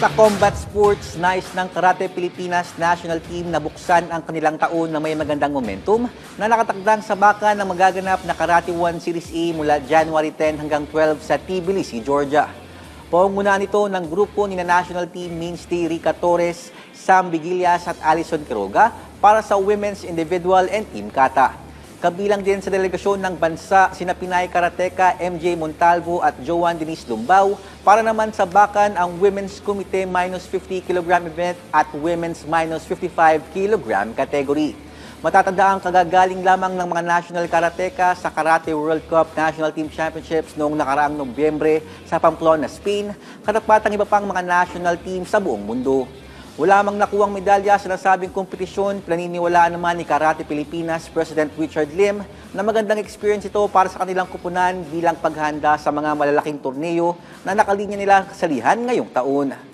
Sa combat sports, nais ng Karate Pilipinas National Team na buksan ang kanilang taon na may magandang momentum na nakatakdang sa baka ng magaganap na Karate 1 Series A mula January 10 hanggang 12 sa Tbilisi, Georgia. Pangungunahan nito ng grupo ni na National Team mainstay Rica Torres, Sam Vigilias at Alison Quiroga para sa Women's Individual and Team Kata. Kabilang din sa delegasyon ng bansa sina Pinay Karateka, MJ Montalvo at Joan Denise Lumbao para naman sa bakan ang Women's Kumite minus 50 kg event at Women's minus 55 kg category. Matatandaan kagagaling lamang ng mga national karateka sa Karate World Cup National Team Championships noong nakaraang Nobyembre sa Pamplona, Spain, katapatang iba pang mga national team sa buong mundo. Wala mang nakuwang medalya sa nasabing kompetisyon, pinaniniwalaan naman ni Karate Pilipinas President Richard Lim na magandang experience ito para sa kanilang kupunan bilang paghanda sa mga malalaking torneo na nakalinya nila kasalihan ngayong taon.